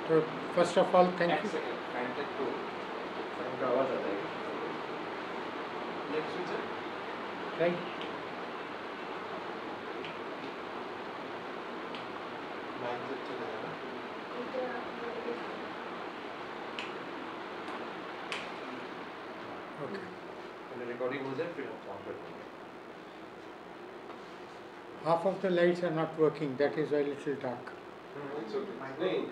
So first of all, thank you. Right. Okay. Half of the lights are not working. That is why a little dark. It's okay.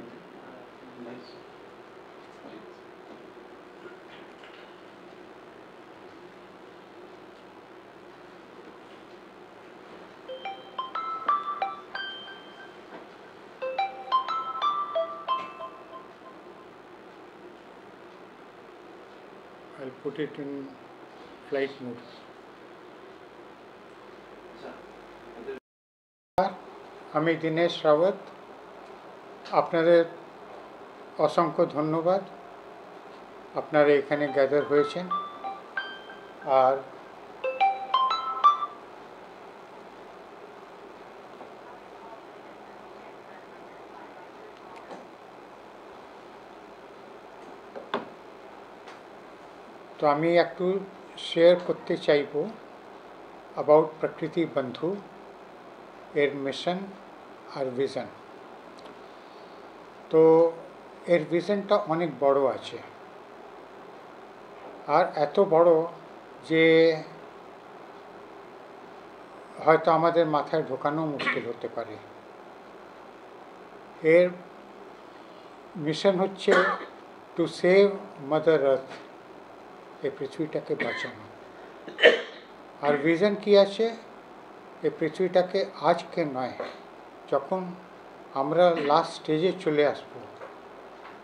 I'll put it in flight mode. আমি দীনেশ রাওয়াত, আপনাদের অসংখ্য ধন্যবাদ। আপনারা এখানে gather হয়েছেন। আর তো আমি একটু শেয়ার করতে চাইব অ্যাবাউট প্রকৃতি বন্ধু এর মিশন আর ভিশন। তো এর ভিশনটা অনেক বড় আছে, আর এত বড় যে হয়তো আমাদের মাথায় ঢোকানো মুশকিল হতে পারে। এর মিশন হচ্ছে টু সেভ মাদার আর্থ, এই পৃথিবীটাকে বাঁচানো। আর ভিশন কি আছে? এই পৃথিবীটাকে আজকে নয়, যখন আমরা লাস্ট স্টেজে চলে আসব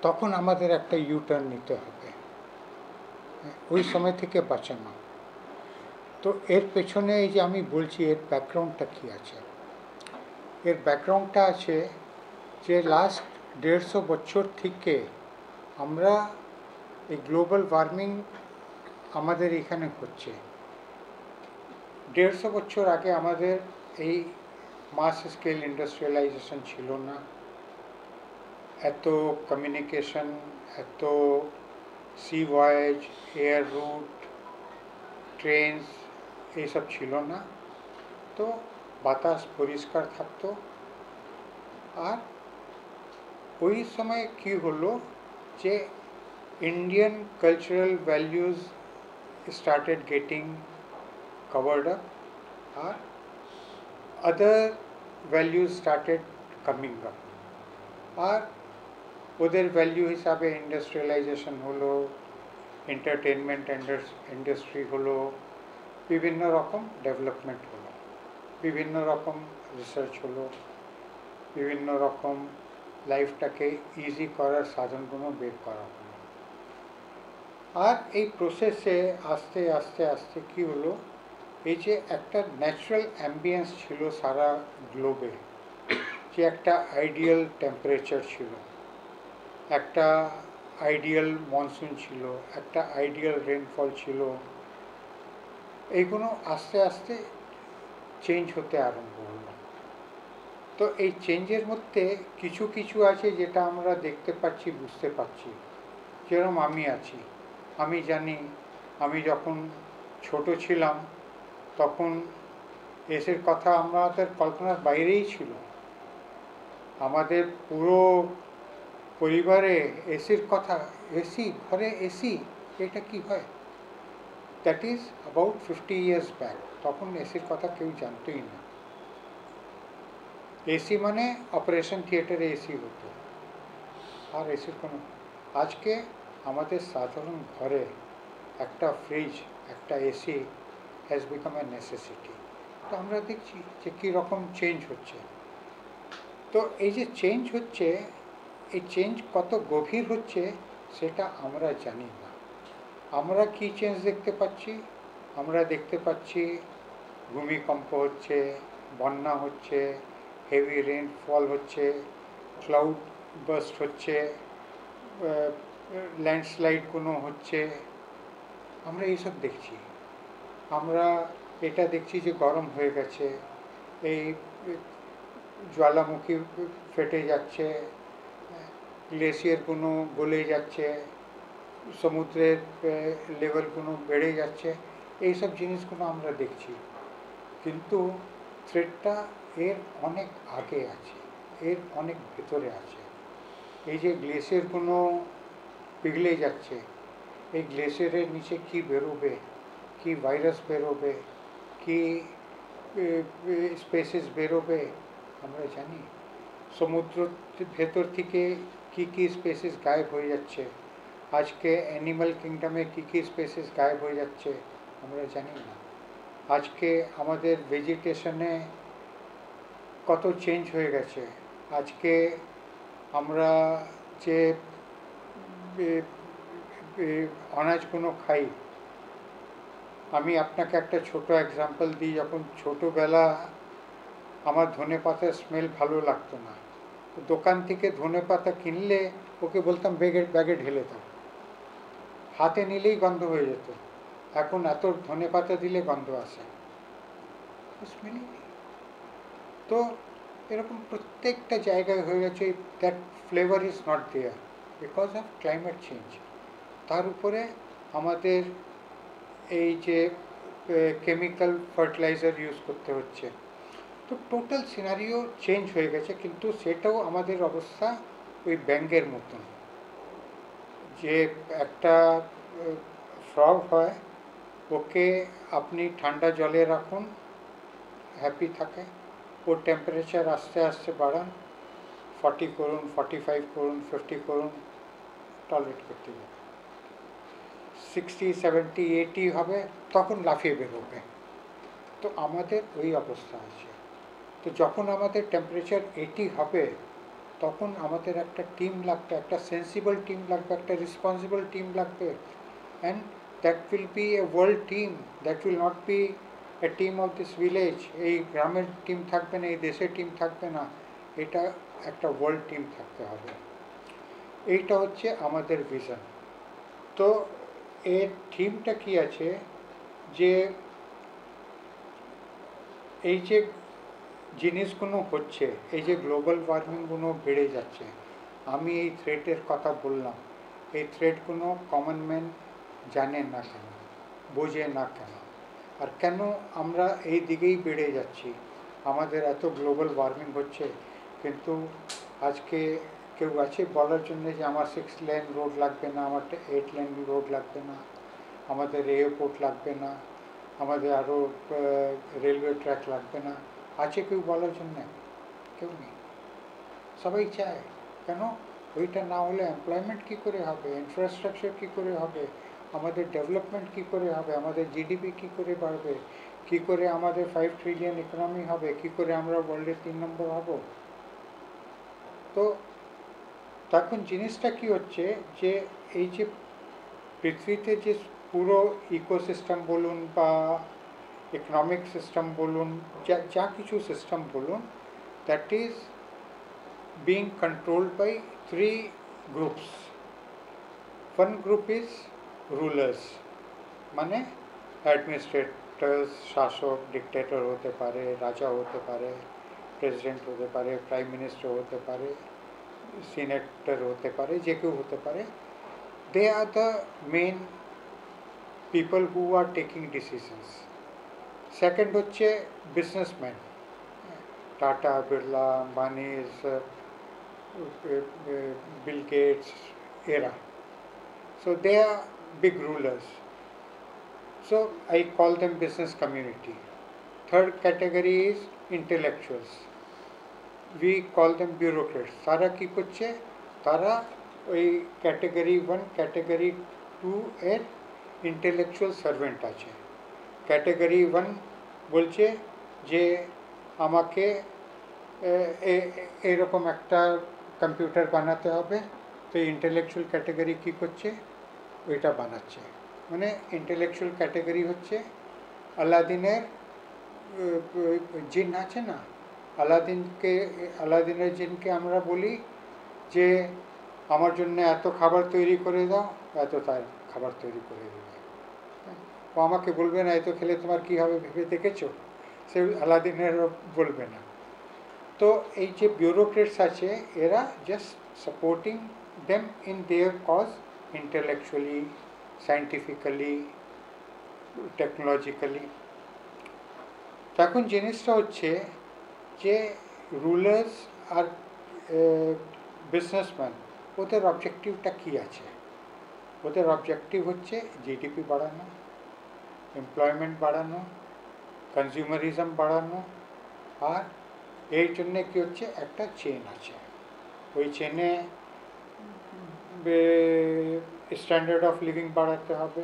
তখন আমাদের একটা ইউটার্ন নিতে হবে, ওই সময় থেকে বাঁচানো। তো এর পেছনে এই যে আমি বলছি এর ব্যাকগ্রাউন্ডটা কী আছে, এর ব্যাকগ্রাউন্ডটা আছে যে লাস্ট 150 বছর থেকে আমরা এই গ্লোবাল ওয়ার্মিং আমাদের এখানে হচ্ছে। 150 বছর আগে আমাদের এই মাস স্কেল ইন্ডাস্ট্রিয়ালাইজেশন ছিল না, এত কমিউনিকেশন, এত sea voyage, air route, trains এইসব ছিল না। তো বাতাস পরিষ্কার থাকতো। আর ওই সময় কি হলো যে Indian cultural values started getting covered up, or other values started coming up, আর ওদের ভ্যালু হিসাবে ইন্ডাস্ট্রিয়ালাইজেশন হলো, এন্টারটেনমেন্ট ইন্ডাস্ট্রি হলো, বিভিন্ন রকম ডেভেলপমেন্ট হলো, বিভিন্ন রকম রিসার্চ হলো, বিভিন্ন রকম লাইফটাকে ইজি করার সাধনগুলো বের করা হলো। আর এই প্রসেসে আস্তে আস্তে আস্তে কী হলো, এই যে একটা ন্যাচারাল অ্যাম্বিয়েন্স ছিল সারা গ্লোবে, যে একটা আইডিয়াল টেম্পারেচার ছিল, একটা আইডিয়াল মনসুন ছিল, একটা আইডিয়াল রেনফল ছিল, এইগুলো আস্তে আস্তে চেঞ্জ হতে আরম্ভ হলো। তো এই চেঞ্জের মধ্যে কিছু কিছু আছে যেটা আমরা দেখতে পাচ্ছি, বুঝতে পারছি। যেরকম আমি আছি, আমি জানি আমি যখন ছোট ছিলাম তখন এসির কথা আমাদের কল্পনার বাইরেই ছিল। আমাদের পুরো পরিবারে এসির কথা, এসি ঘরে এসি, এটা কি হয়? That is about 50 years back. তখন এসির কথা কেউ জানতই না। এসি মানে অপারেশন থিয়েটারে এসি হতো, আর এসির কোনো। আজকে আমাদের সাধারণ ঘরে একটা ফ্রিজ, একটা AC has become a necessity. তো আমরা দেখছি যে কীরকম চেঞ্জ হচ্ছে। তো এই যে চেঞ্জ হচ্ছে, এই চেঞ্জ কত গভীর হচ্ছে সেটা আমরা জানি না। আমরা কি চেঞ্জ দেখতে পাচ্ছি? আমরা দেখতে পাচ্ছি ভূমিকম্প হচ্ছে, বন্যা হচ্ছে, হেভি রেনফল হচ্ছে, ক্লাউড বার্স্ট হচ্ছে, ল্যান্ডস্লাইড কোনো হচ্ছে, আমরা এইসব দেখছি। আমরা এটা দেখছি যে গরম হয়ে গেছে, এই জ্বালামুখী ফেটে যাচ্ছে, গ্লেসিয়ারগুলো গলে যাচ্ছে, সমুদ্রের লেভেলগুলো বেড়ে যাচ্ছে, এইসব জিনিসগুলো আমরা দেখছি। কিন্তু থ্রেটটা এর অনেক আগে আছে, এর অনেক ভেতরে আছে। এই যে গ্লেসিয়ারগুলো পিঘলে যাচ্ছে, এই গ্লেসিয়ারের নিচে কি বেরোবে, কি ভাইরাস বেরোবে, কি স্পেসিস বেরোবে আমরা জানি। সমুদ্র ভেতর থেকে কি কি স্পেসিস গায়েব হয়ে যাচ্ছে, আজকে অ্যানিম্যাল কিংডমে কি কি স্পেসিস গায়েব হয়ে যাচ্ছে আমরা জানি না। আজকে আমাদের ভেজিটেশনে কত চেঞ্জ হয়ে গেছে। আজকে আমরা যে অনাজগুলো খাই, আমি আপনাকে একটা ছোট এক্সাম্পল দিই। যখন ছোটোবেলা আমার ধনেপাতার স্মেল ভালো লাগতো না, দোকান থেকে ধনেপাতা কিনলে ওকে বলতাম ব্যাগে ব্যাগে ঢেলে দাও, হাতে নিলেই গন্ধ হয়ে যেত। এখন এত ধনেপাতা দিলে গন্ধ আসে, স্মেল। তো এরকম প্রত্যেকটা জায়গায় হয়ে গেছে, that flavour is not there because of climate change. তার উপরে আমাদের এই যে কেমিক্যাল ফার্টিলাইজার ইউজ করতে হচ্ছে, তো টোটাল সিনারিও চেঞ্জ হয়ে গেছে। কিন্তু সেটাও আমাদের অবস্থা ওই ব্যাঙের মতন। যে একটা ফ্রগ হয়, ওকে আপনি ঠান্ডা জলে রাখুন, হ্যাপি থাকে। ওর টেম্পারেচার আস্তে আস্তে বাড়ান, 40 করুন, 45 করুন, 50 করুন, টলারেট করতে যাবে। 60, 70, 80 হবে, তখন লাফিয়ে বেরোবে। তো আমাদের ওই অবস্থা আছে। তো যখন আমাদের টেম্পারেচার 80 হবে, তখন আমাদের একটা টিম লাগবে, একটা সেন্সিবল টিম লাগবে, একটা রেসপন্সিবল টিম লাগবে। And that will be a world team, that will not be a team of this village. এই গ্রামের টিম থাকবে না, এই দেশের টিম থাকবে না, এটা একটা ওয়ার্ল্ড টিম থাকতে হবে। এইটা হচ্ছে আমাদের ভিশন। তো এর থিমটা কি আছে, যে এই যে জিনিসগুলো হচ্ছে, এই যে গ্লোবাল ওয়ার্মিংগুলো বেড়ে যাচ্ছে, আমি এই থ্রেটের কথা বললাম, এই থ্রেটগুলো কমন ম্যান জানে না কেন, বোঝে না কেন, আর কেন আমরা এই দিকেই বেড়ে যাচ্ছি। আমাদের এত গ্লোবাল ওয়ার্মিং হচ্ছে, কিন্তু আজকে কেউ আছে বলার জন্য যে আমার 6 লেন রোড লাগবে না, আমার 8 লেন রোড লাগবে না, আমাদের এয়ারপোর্ট লাগবে না, আমাদের আরও রেলওয়ে ট্র্যাক লাগবে না? আছে কেউ বলার জন্যে? কেউ নেই। সবাই চায়। কেন? ওইটা না হলে এমপ্লয়মেন্ট কী করে হবে, ইনফ্রাস্ট্রাকচার কী করে হবে, আমাদের ডেভেলপমেন্ট কী করে হবে, আমাদের জিডিপি কী করে বাড়বে, কী করে আমাদের 5 ট্রিলিয়ন ইকোনমি হবে, কী করে আমরা ওয়ার্ল্ডের 3 নম্বর হব। তো তখন জিনিসটা কি হচ্ছে, যে এই যে পৃথিবীতে যে পুরো ইকোসিস্টেম বলুন বা ইকোনমিক সিস্টেম বলুন, যা কিছু সিস্টেম বলুন, that is being controlled by 3 groups. One group is rulers, মানে অ্যাডমিনিস্ট্রেটরস, শাসক, ডিক্টেটর হতে পারে, রাজা হতে পারে, প্রেসিডেন্ট হতে পারে, প্রাইম মিনিস্টার হতে পারে, সিনেটর হতে পারে, যে কেউ হতে পারে। They are the main people who are taking decisions. Second হচ্ছে businessman, Tata, Birla, Ambanis, Bill Gates era. So they are big rulers. So I call them business community. Third category is intellectuals. We call them bureaucrats. তারা কি করছে? তারা ওই category 1, category 2 এর intellectual servant আছে। Category 1 বলছে যে আমাকে এরকম একটা কম্পিউটার বানাতে হবে। তো ইন্টেলেকচুয়াল ক্যাটাগরি কী করছে? ওইটা বানাচ্ছে। মানে ইন্টেলেকচুয়াল ক্যাটাগরি হচ্ছে আলাদিনের জিন আছে না, আলাদিনের জিনকে আমরা বলি যে আমার জন্য এত খাবার তৈরি করে দাও, এত তার খাবার তৈরি করে দেবে। ও আমাকে বলবে না এত খেলে তোমার কী হবে ভেবে দেখেছো? সে আলাদিনেরও বলবে না। তো এই যে বিউরোক্রেটস আছে এরা just supporting them in their cause intellectually, scientifically, technologically. এখন জিনিসটা হচ্ছে যে রুলার্স আর বিজনেসম্যান ওদের অবজেক্টিভটা কী আছে? ওদের অবজেক্টিভ হচ্ছে জিডিপি বাড়ানো, এমপ্লয়মেন্ট বাড়ানো, কনজিউমারিজম বাড়ানো, আর এর জন্যে কী হচ্ছে একটা চেন আছে, ওই চেনে স্ট্যান্ডার্ড অফ লিভিং বাড়াতে হবে,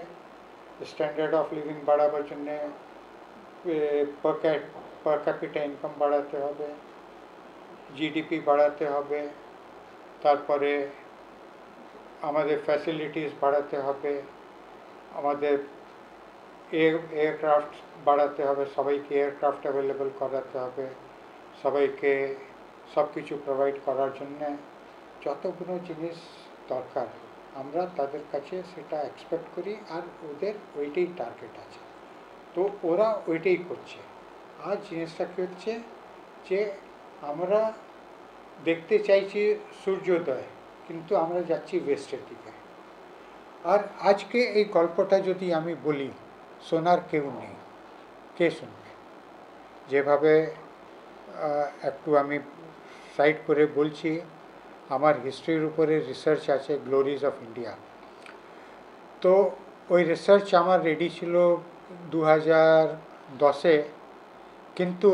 স্ট্যান্ডার্ড অফ লিভিং বাড়াবার জন্যে পার ক্যাপিটা ইনকাম বাড়াতে হবে, জিডিপি বাড়াতে হবে, তারপরে আমাদের ফ্যাসিলিটিস বাড়াতে হবে, আমাদের এয়ারক্রাফট বাড়াতে হবে, সবাইকে এয়ারক্রাফট অ্যাভেলেবল করাতে হবে, সবাইকে সব কিছু প্রোভাইড করার জন্যে যতগুলো জিনিস দরকার আমরা তাদের কাছে সেটা এক্সপেক্ট করি, আর ওদের ওইটাই টার্গেট আছে, তো ওরা ওইটাই করছে। আর জিনিসটা কী হচ্ছে যে আমরা দেখতে চাইছি সূর্যোদয়, কিন্তু আমরা যাচ্ছি ওয়েস্টের দিকে। আর আজকে এই গল্পটা যদি আমি বলি, শোনার কেউ নেই, কে শুনবে? যেভাবে একটু আমি সাইড করে বলছি, আমার হিস্ট্রির উপরে রিসার্চ আছে, গ্লোরিজ অফ ইন্ডিয়া। তো ওই রিসার্চ আমার রেডি ছিল 2010-এ, কিন্তু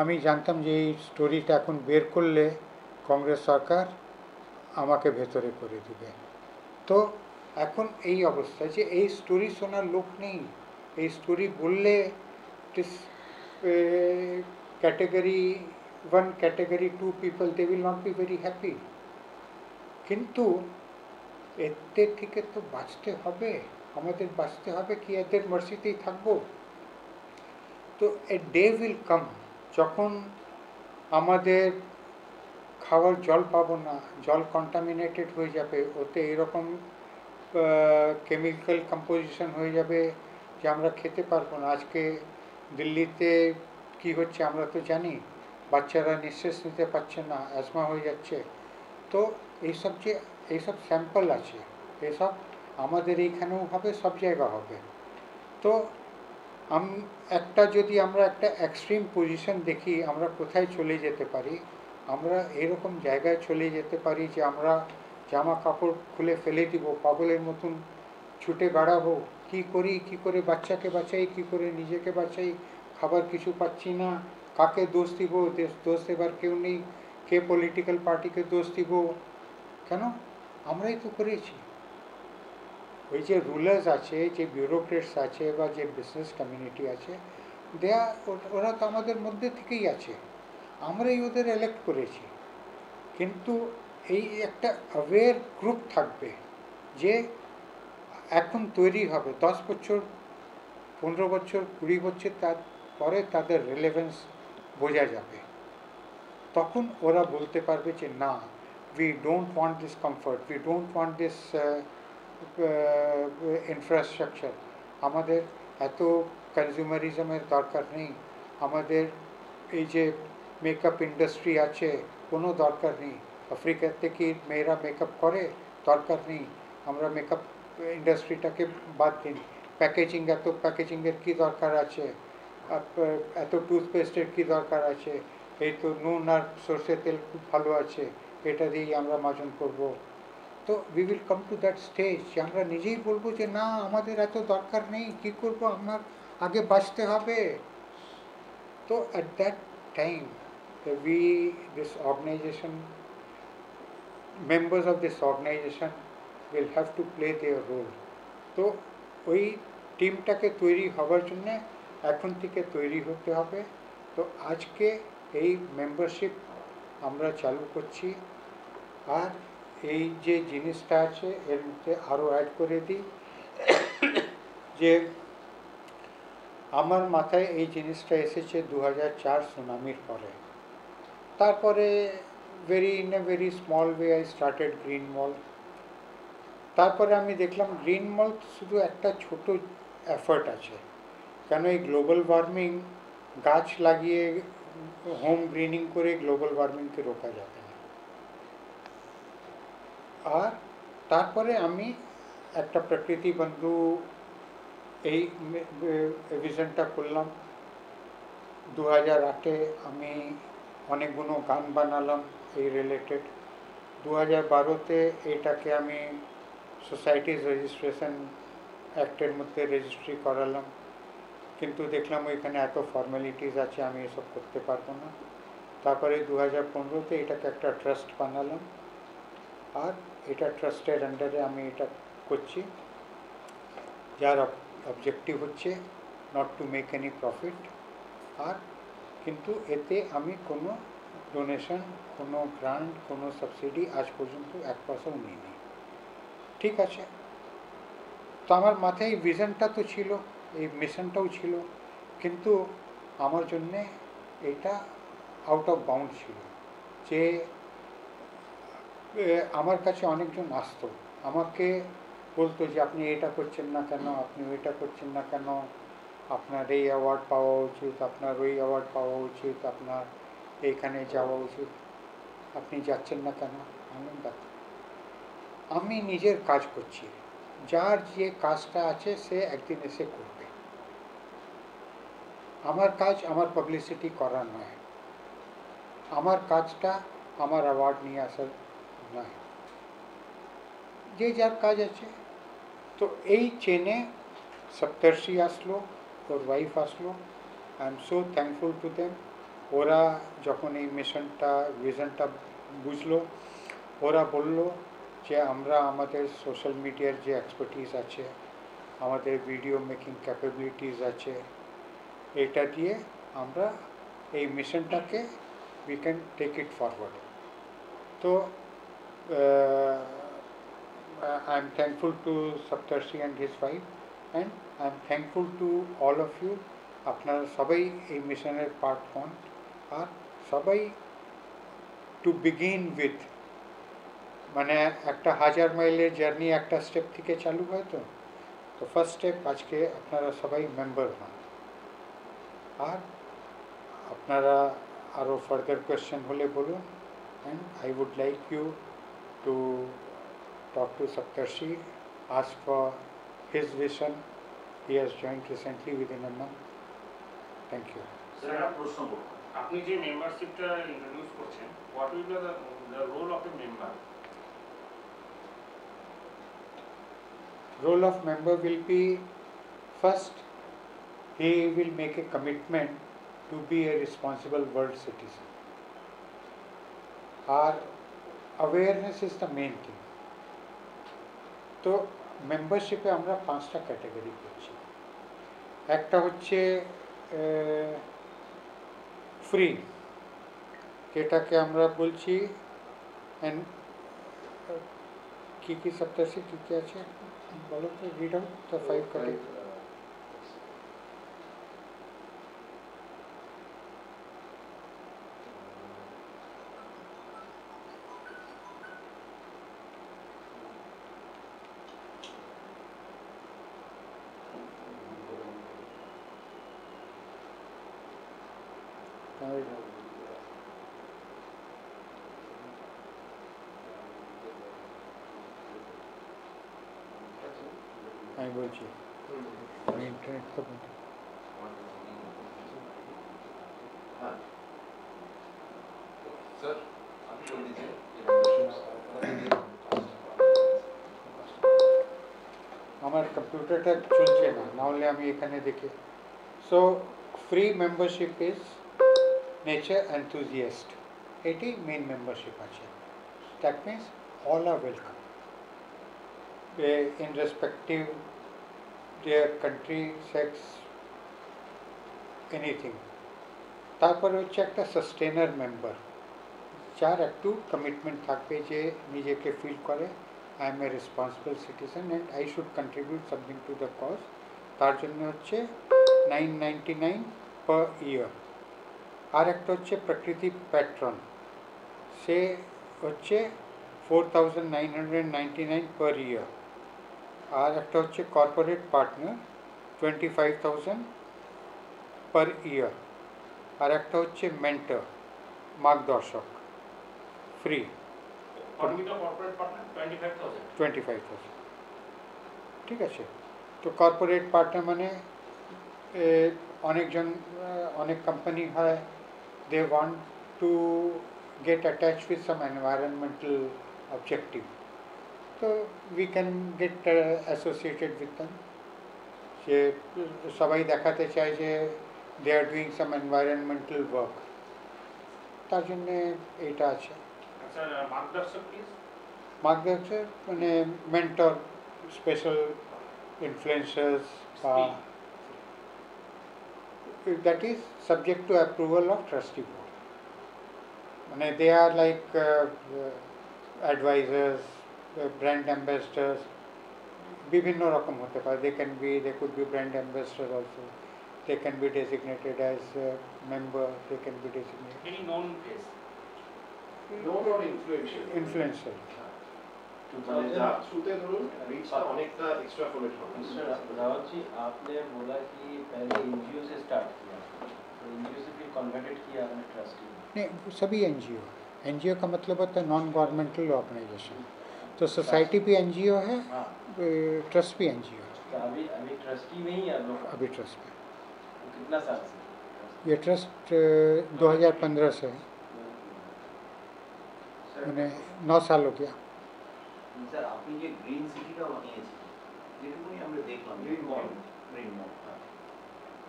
আমি জানতাম যে এই স্টোরিটা এখন বের করলে কংগ্রেস সরকার আমাকে ভেতরে করে দিবে। তো এখন এই অবস্থা যে এই স্টোরি শোনার লোক নেই, এই স্টোরি বললে category 1, category 2 people, they will not be very happy. কিন্তু এতে থেকে তো বাঁচতে হবে, আমাদের বাঁচতে হবে, কি এদের মার্সিতেই থাকবো? তো এ ডে উইল কাম যখন আমাদের খাওয়ার জল পাবো না, জল কন্টামিনেটেড হয়ে যাবে, ওতে এরকম কেমিক্যাল কম্পোজিশন হয়ে যাবে যে আমরা খেতে পারবো না। আজকে দিল্লিতে কি হচ্ছে আমরা তো জানি, বাচ্চারা নিঃশ্বাস নিতে পারছে না, অ্যাজমা হয়ে যাচ্ছে। তো এইসব স্যাম্পল আছে, এসব আমাদের এইখানেও হবে, সব জায়গা হবে। তো যদি আমরা একটা এক্সট্রিম পজিশন দেখি, আমরা কোথায় চলে যেতে পারি? আমরা এরকম জায়গায় চলে যেতে পারি যে আমরা জামা কাপড় খুলে ফেলে দিব, পাগলের মতন ছুটে বেড়াবো, কি করে বাচ্চাকে বাঁচাই, কি করে নিজেকে বাঁচাই, খাবার কিছু পাচ্ছি না, কাকে দোষ দিব? দোষ দেবার কেউ নেই, কে পলিটিক্যাল পার্টিকে দোষ দিব? কেন? আমরাই তো করেছি। ওই যে রুলার্স আছে, যে বিউরোক্রেটস আছে, বা যে বিজনেস কমিউনিটি আছে, ওরা তো আমাদের মধ্যে থেকেই আছে, আমরাই ওদের এলেক্ট করেছি। কিন্তু এই একটা অ্যাওয়্যার গ্রুপ থাকবে যে এখন তৈরি হবে, 10 বছর, 15 বছর, 20 বছর তারপরে তাদের রিলেভেন্স বোঝা যাবে। তখন ওরা বলতে পারবে যে না, we don't want this comfort, we don't want this infrastructure, আমাদের এত কনজিউমারিজমের দরকার নেই, আমাদের এই যে মেকআপ ইন্ডাস্ট্রি আছে কোনো দরকার নেই, আফ্রিকাতে কি মেয়েরা মেকআপ করে? দরকার নেই, আমরা মেকআপ ইন্ডাস্ট্রিটাকে বাদ দিন। প্যাকেজিংয়ের কী দরকার আছে? এত টুথপেস্টের কী দরকার আছে? এই তো নুন আর সর্ষের তেল খুব ভালো আছে, এটা দিয়েই আমরা মাজন করব। তো we will come to that stage যে আমরা নিজেই বলবো যে না, আমাদের এত দরকার নেই, কী করবো, আমার আগে বাঁচতে হবে। তো at that time this organization, members of this organization will have to play their role. তো ওই টিমটাকে তৈরি হবার জন্যে এখন থেকে তৈরি হতে হবে। তো আজকে এই মেম্বারশিপ আমরা চালু করছি। আর এই যে জিনিসটা আছে এর মধ্যে আরও অ্যাড করে দিই যে আমার মাথায় এই জিনিসটা এসেছে 2004 সুনামির পরে। তারপরে in a very small way I started green mall. তারপরে আমি দেখলাম গ্রিন মল শুধু একটা ছোট এফার্ট আছে, কেন এই গ্লোবাল ওয়ার্মিং গাছ লাগিয়ে হোম গ্রিনিং করে গ্লোবাল ওয়ার্মিংকে রোকা যাবে না। আর তারপরে আমি একটা প্রকৃতি বন্ধু এই ভিশনটা করলাম। 2008-এ আমি অনেকগুলো গান বানালাম এই রিলেটেড। 2012-তে এটাকে আমি সোসাইটিজ রেজিস্ট্রেশন অ্যাক্টের মধ্যে রেজিস্ট্রি করালাম, কিন্তু দেখলাম ওইখানে এত ফর্মালিটিস আছে, আমি এসব করতে পারবো না। তারপরে 2015-তে এটাকে একটা ট্রাস্ট বানালাম, আর এটা ট্রাস্টের আন্ডারে আমি এটা করছি, যার অবজেক্টিভ হচ্ছে not to make any profit. আর কিন্তু এতে আমি কোনো ডোনেশন, কোনো গ্রান্ট, কোনো সাবসিডি আজ পর্যন্ত এক পয়সাও নিইনি। ঠিক আছে, তো আমার মাথায় এই ভিশনটা তো ছিল, এই মিশনটাও ছিল, কিন্তু আমার জন্যে এটা আউট অফ বাউন্ড ছিল। যে আমার কাছে অনেকজন আসতো, আমাকে বলতো যে আপনি এটা করছেন না কেন, আপনি ওইটা করছেন না কেন, আপনার এই অ্যাওয়ার্ড পাওয়া উচিত, আপনার ওই অ্যাওয়ার্ড পাওয়া উচিত, আপনার এইখানে যাওয়া উচিত, আপনি যাচ্ছেন না কেন। আমি নিজের কাজ করছি, যার যে কাজটা আছে সে একদিন এসে করবে। আমার কাজ আমার পাবলিসিটি করা নয়, আমার কাজটা আমার অ্যাওয়ার্ড নিয়ে আসার নয়, যে যার কাজ আছে। তো এই চেনে সপ্তর্ষি আসলো, ওর ওয়াইফ আসলো, I am so thankful to them. ওরা যখন এই মিশনটা ভিশনটা বুঝলো, ওরা বলল যে আমরা আমাদের সোশ্যাল মিডিয়ার যে এক্সপার্টিস আছে, আমাদের ভিডিও মেকিং ক্যাপাবিলিটিস আছে, এটা দিয়ে আমরা এই মিশনটাকে we can take it forward. তো I am thankful to Saptarshi and his wife, and I am thankful to all of you. আপনারা সবাই এই মিশনের পার্ট হন, আর সবাই টু বিগিন উইথ, মানে একটা 1000 মাইলের জার্নি একটা স্টেপ থেকে চালু হয়। তো ফার্স্ট স্টেপ আজকে আপনারা সবাই মেম্বার হন। আর আপনারা আরও ফার্দার কোয়েশ্চেন হলে বলুন, and I would like you to talk to Saptarshi, ask for his vision. He has joined recently within a month. Thank you. Sir, I have a question. আপনি যে মেম্বারশিপটা ইন্ট্রোডিউস করছেন, what will be the role of a member? Role of member will be, first, he will make a commitment to be a responsible world citizen. Our awareness is the main thing. তো মেম্বারশিপে আমরা 5টা category করছি। একটা হচ্ছে free, যেটাকে আমরা বলছি, কী কী সপ্তাহে কী কী আছে বলো তো, রিড আউট দ্য 5 ক্যাটাগরি। আমি বলছি, আমি ইন্টারনেট তো বলছি। Sir, आप बोल दीजिए। আমার কম্পিউটারটা চলছে না, নাহলে আমি এখানে দেখি। So free membership is nature enthusiast, এটি মেন মেম্বারশিপ আছে। That means all are welcome in respective their country, sex, anything. তারপরে হচ্ছে একটা সাস্টেনার মেম্বার, যার একটু কমিটমেন্ট থাকবে, যে নিজেকে ফিল করে I am a responsible citizen and I should contribute something to the cause. তার জন্য হচ্ছে 999 পার ইয়ার। আর একটা হচ্ছে প্রকৃতি প্যাট্রন, সে হচ্ছে 4999 পার ইয়ার। আর একটা হচ্ছে কর্পোরেট পার্টনার, 25,000 পার ইয়ার। আর একটা হচ্ছে মেন্টর, মার্গদর্শক, free Permit of corporate partner 25,000. 25,000। ঠিক আছে, তো কর্পোরেট পার্টনার মানে অনেকজন অনেক কোম্পানি হয়, they want to get attach with some environmental objective, তো we can get associated with them. যে সবাই দেখাতে চায় যে they are doing some environmental work, তার জন্যে এইটা আছে। আচ্ছা, মার্গদর্শক কি? মার্গদর্শক মানে mentor, special influencers, that is subject to approval of trustee board. মানে they are like advisors, brand ambassadors, বিভিন্ন রকম হতে পারে। they could be brand ambassador also, they can be designated as member, they can be designated Any known face? known or influential? influencer। মানে যার থ্রুতে ধরুন রিচটা অনেকটা এক্সট্রাপোলেট হবে। रावत जी, आपने बोला कि पहले एनजीओ से स्टार्ट किया, तो एनजीओ से फिर कन्वर्टेड किया आपने ट्रस्टी में। नहीं, सभी एनजीओ का मतलब होता है नॉन गवर्नमेंटल ऑर्गेनाइजेशन, तो सोसाइटी भी एनजीओ है, हाँ, ट्रस्ट भी एनजीओ है। तो अभी अभी ट्रस्टी में ही आप लोग, अभी ट्रस्ट में तो कितना साल से? ये ट्रस्ट 2015 से है, मैंने 9 साल हो गया। স্যার আপনি যে গ্রিন সিটিটা বানিয়েছেন, যেটুকুনি আমরা দেখলাম গ্রিন মল, গ্রিন মল,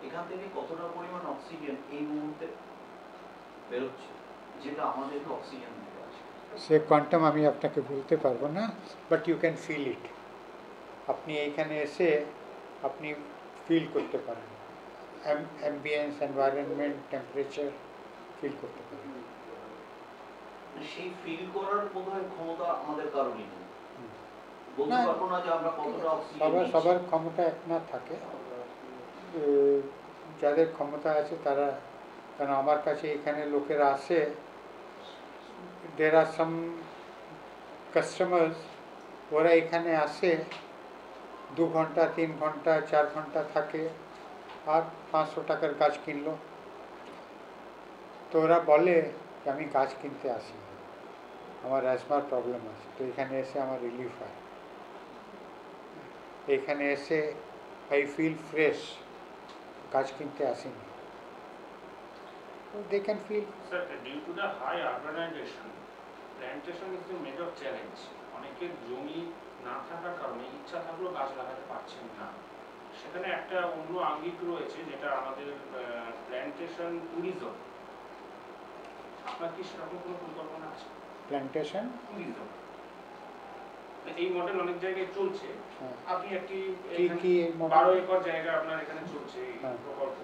এখান থেকে কতটা পরিমাণ অক্সিজেন এই মুহূর্তে বেরোচ্ছে, যেটা আমাদেরকে অক্সিজেন দিতে আছে? সে কোয়ান্টাম আমি আপনাকে বলতে পারবো না, but you can feel it. আপনি এইখানে এসে আপনি ফিল করতে পারেন, অ্যাম্বিয়েন্স, এনভায়রনমেন্ট, টেম্পারেচার ফিল করতে পারেন। সেই ফিল করার বোধহয় ক্ষমতা আমাদের কারণই নেই, বলতে না, পারবো না যে আমরা কতটা অক্সিজেন সবার ক্ষমতা এক না থাকে। যাদের ক্ষমতা আছে তারা, কারণ আমার কাছে এখানে লোকেরা আসে, দের আর সাম কাস্টমার্স, ওরা এখানে আসে 2 ঘন্টা 3 ঘন্টা 4 ঘন্টা থাকে আর 500 টাকার গাছ কিনলো, তো ওরা বলে যে আমি গাছ কিনতে আসি, আমার অ্যাজমার প্রবলেম আছে, তো এখানে এসে আমার রিলিফ হয়, এখানে এসে আই ফিল ফ্রেশ, গাছ কিনতে আসিনি, they can feel. Sir, due to the high urbanization, plantation is the major challenge. অনেকের জমি না থাকার কারণে ইচ্ছা থাকলেও গাছ লাগাতে পারছেন না। সেখানে একটা অন্য আঙ্গিক রয়েছে যেটা আমাদের প্ল্যান্টেশন ট্যুরিজম। আপনার কি সেরকম কোনো পরিকল্পনা আছে? প্ল্যান্টেশন ট্যুরিজম, এই মডেল অনেক জায়গায় চলছে। আপনি একটি কি 12 একর জায়গা আপনার এখানে চলছে এই হ্যাঁ। প্রকল্প,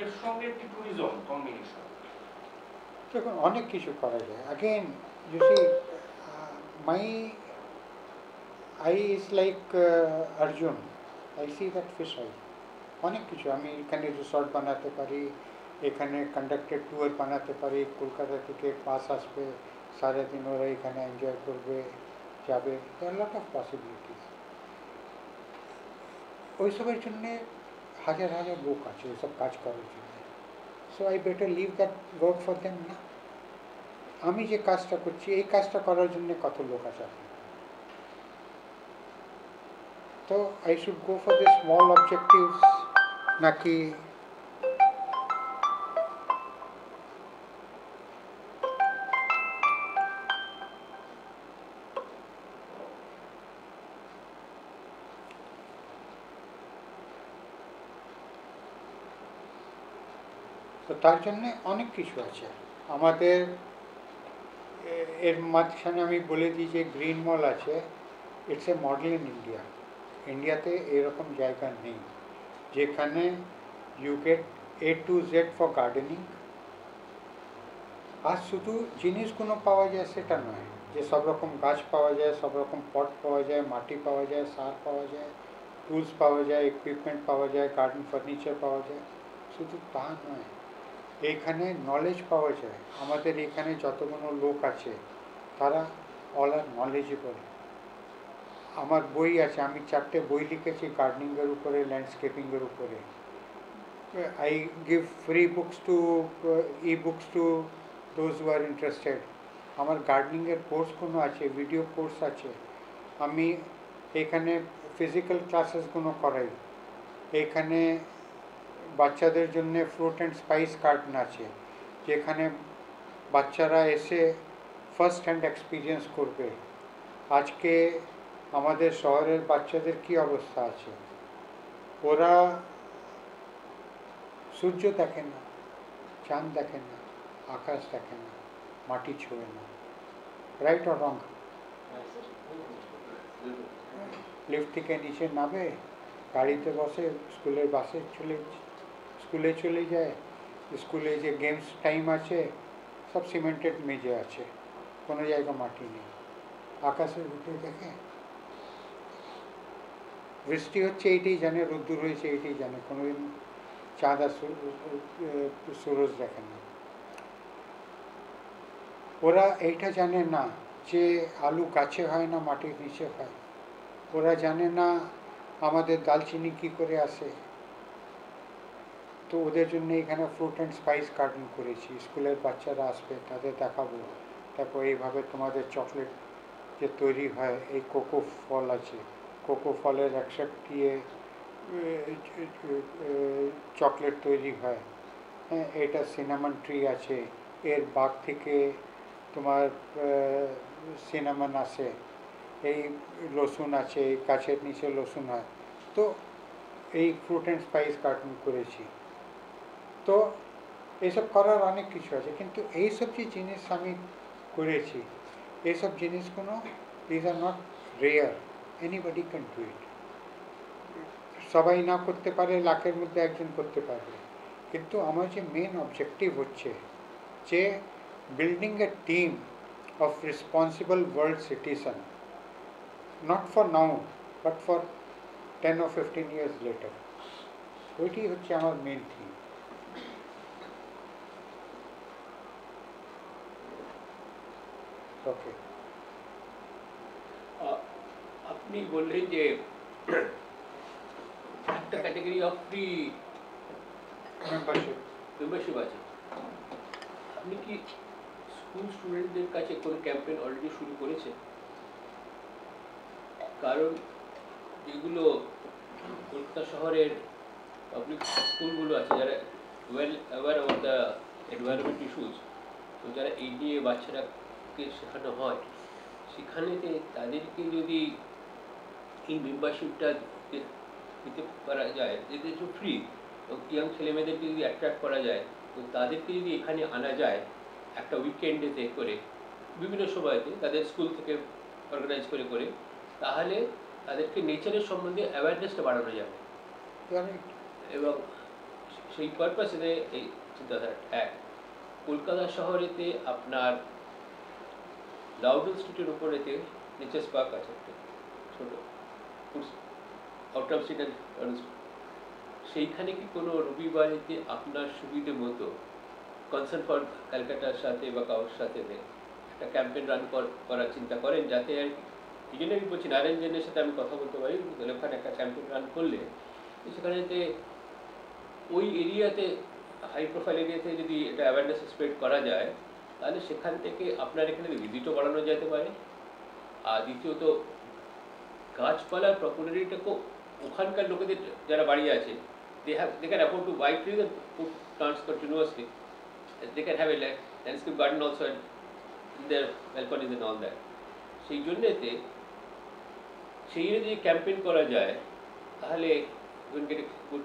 এর সঙ্গে একটি ট্যুরিজম কম্বিনেশন। দেখুন অনেক কিছু করা যায়। Again you see my eye is like Arjun, I see that fish eye. অনেক কিছু আমি এখানে রিসর্ট বানাতে পারি, এখানে কন্ডাক্টেড ট্যুর বানাতে পারি, কলকাতা থেকে বাস আসবে, সারাদিন ওরা এখানে এনজয় করবে, যাবে, লট অফ পসিবিলিটিস। ওইসবের জন্যে হাজার হাজার লোক আছে ওইসব কাজ করার জন্য। So I better leave that work for them না। আমি যে কাজটা করছি এই কাজটা করার জন্য কত লোক আছে, তো I should go for the small objectives, নাকি তো তার জন্যে অনেক কিছু আছে আমাদের। এর মাঝখানে আমি বলে দিই যে গ্রিন মল আছে, it's a model in India. ইন্ডিয়াতে এরকম জায়গা নেই যেখানে you get A to Z for gardening. আর শুধু জিনিসগুলো পাওয়া যায় সেটা নয়, যে সব রকম গাছ পাওয়া যায়, সব রকম পট পাওয়া যায়, মাটি পাওয়া যায়, সার পাওয়া যায়, টুলস পাওয়া যায়, ইকুইপমেন্ট পাওয়া যায়, গার্ডেন ফার্নিচার পাওয়া যায়। শুধু তা নয়, এইখানে নলেজ পাওয়া যায়। আমাদের এখানে যতগুলো লোক আছে তারা অল আর নলেজেবল। আমার বই আছে, আমি 4টে বই লিখেছি গার্ডেনিংয়ের উপরে, ল্যান্ডস্কেপিংয়ের উপরে। I give free books to e-books to those who are interested. আমার গার্ডেনিংয়ের কোর্স কোনো আছে, ভিডিও কোর্স আছে, আমি এখানে ফিজিক্যাল ক্লাসেসগুলো করাই, এখানে বাচ্চাদের জন্য ফ্রুট অ্যান্ড স্পাইস গার্ডেন আছে, যেখানে বাচ্চারা এসে ফার্স্ট হ্যান্ড এক্সপিরিয়েন্স করবে। আজকে আমাদের শহরের বাচ্চাদের কি অবস্থা আছে, ওরা সূর্য দেখে না, চাঁদ দেখে না, আকাশ দেখে না, মাটি ছোঁয়ে না, রাইট অর রং? লিফট থেকে নিচে নামে, গাড়িতে বসে, স্কুলের বাসে স্কুলে চলে যায়, স্কুলে যে গেমস টাইম আছে সব সিমেন্টেড মেঝে আছে, কোনো জায়গা মাটি নেই, আকাশের ভিতরে দেখে বৃষ্টি হচ্ছে এইটাই জানে, রোদ্দুর হয়েছে এইটাই জানে, কোনোদিন চাঁদ আর সুরজ দেখে না। ওরা এইটা জানে না যে আলু গাছে হয় না মাটির নিচে হয়, ওরা জানে না আমাদের দালচিনি কি করে আসে। তো ওদের জন্য এখানে ফ্রুট অ্যান্ড স্পাইস গার্ডেন করেছি, স্কুলের বাচ্চারা আসবে, তাদের দেখাবো, তারপর এইভাবে তোমাদের চকলেট যে তৈরি হয়, এই কোকো ফল আছে, কোকো ফলের একসাথে দিয়ে চকলেট তৈরি হয়। হ্যাঁ, এটা সিনামন ট্রি আছে, এর বাগ থেকে তোমার সিনামন আসে, এই রসুন আছে, এই গাছের নিচে রসুন হয়। তো এই ফ্রুট অ্যান্ড স্পাইস গার্ডেন করেছি। তো এইসব করার অনেক কিছু আছে, কিন্তু এইসব যে জিনিস আমি করেছি, এইসব জিনিসগুলো this are not rare, anybody can do it. সবাই না করতে পারে, লাখের মধ্যে একজন করতে পারবে, কিন্তু আমার যে মেন অবজেক্টিভ হচ্ছে যে building A team of responsible world citizen, not for now but for 10 or 15 years later, ওইটি হচ্ছে আমার মেন থিম। ওকে, আপনি বললেন যে একটা ক্যাটাগরি অফ ফ্রি মেম্বারশিপ আছে, আপনি কি স্কুল স্টুডেন্টদের কাছে কোনো ক্যাম্পেইন অলরেডি শুরু করেছেন? কারণ যেগুলো কলকাতা শহরের পাবলিক স্কুলগুলো আছে, যারা well aware of the environment issues, তো যারা এই নিয়ে বাচ্চারাকে শেখানো হয়, সেখানেতে তাদেরকে যদি এই মেম্বারশিপটা দিতে পারা যায়, যেহেতু ফ্রি, তো ইয়াং ছেলেমেয়েদেরকে যদি অ্যাট্রাক্ট করা যায়, তো তাদেরকে যদি এখানে আনা যায় একটা উইকেন্ডেতে করে, বিভিন্ন সময়তে তাদের স্কুল থেকে অর্গানাইজ করে করে, তাহলে তাদেরকে নেচারের সম্বন্ধে অ্যাওয়ারনেসটা বাড়ানো যাবে। এবং সেই পারপাসে এই চিন্তাধারা এক, কলকাতা শহরেতে আপনার লাউডন স্ট্রিটের উপরেতে নেচার্স পার্ক আছে একটা ছোটো, আউট অফ স্ট্রিট অ্যান্ড সেইখানে কি কোনো রবিবারেতে আপনার সুবিধে মতো কনসার্ন ফর ক্যালকাটার সাথে বা কারোর সাথে একটা ক্যাম্পেইন রান করার চিন্তা করেন, যাতে আর এই জন্য আমি বলছি নারায়ণজনের সাথে আমি কথা বলতে পারি, ওখানে একটা ক্যাম্পেইন রান করলে সেখানেতে ওই এরিয়াতে হাই প্রোফাইল এরিয়াতে যদি এটা অ্যাওয়ারনেস স্প্রেড করা যায়, তাহলে সেখান থেকে আপনার এখানে ভিজিটও বাড়ানো যেতে পারে। আর দ্বিতীয়ত গাছপালার পপুলারিটিকেও ওখানকার লোকেদের যারা বাড়ি আছে, they can afford to buy trees and put plants continuously. They can have a landscape garden also in their balconies and all that. সেই জন্যেতে সেই যদি ক্যাম্পেইন করা যায়, তাহলে গুড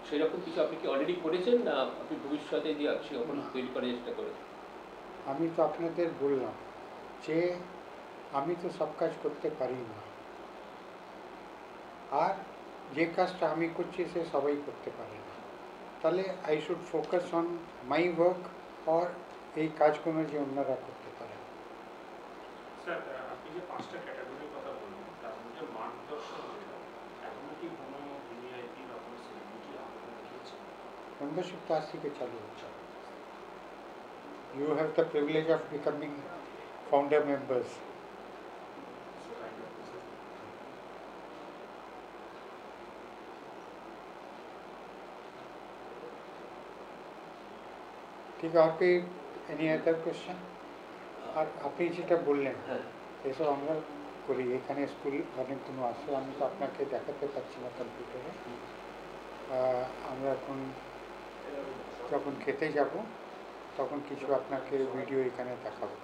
সেরকম কিছু আপনি কি অলরেডি করেছেন, না আপনি ভবিষ্যতে যে সেরকম তৈরি করার চেষ্টা করেছেন? আমি তো আপনাদের বললাম যে আমি তো সব কাজ করতে পারি না, আর যে কাজটা আমি করছি সে সবাই করতে পারে না, তাহলে I should focus on my work, আর এই কাজগুলো যে অন্যরা করতে পারে। স্যার, আপনি যে 5টা ক্যাটাগরির কথা বললেন, তার মধ্যে মার্গদর্শন যেটা, এখনো কি কোনো ভিআইপি বা কোনো সেলিব্রিটি আপনারা দেখিয়েছেন? মেম্বারশিপ তো আজ থেকে চালু হচ্ছে। You have the privilege of becoming founder members. ठीक है, और कोई এনি আদার কোশ্চেন? আর আপনি যেটা বললেন হ্যাঁ এসব আমরা করি, এখানে স্কুল অনেকগুলো আছে, আমি তো আপনাকে দেখাতে পারছি না কম্পিউটারে। আমরা এখন যখন খেতে যাব তখন কিছু আপনাকে ভিডিও এখানে দেখাবো।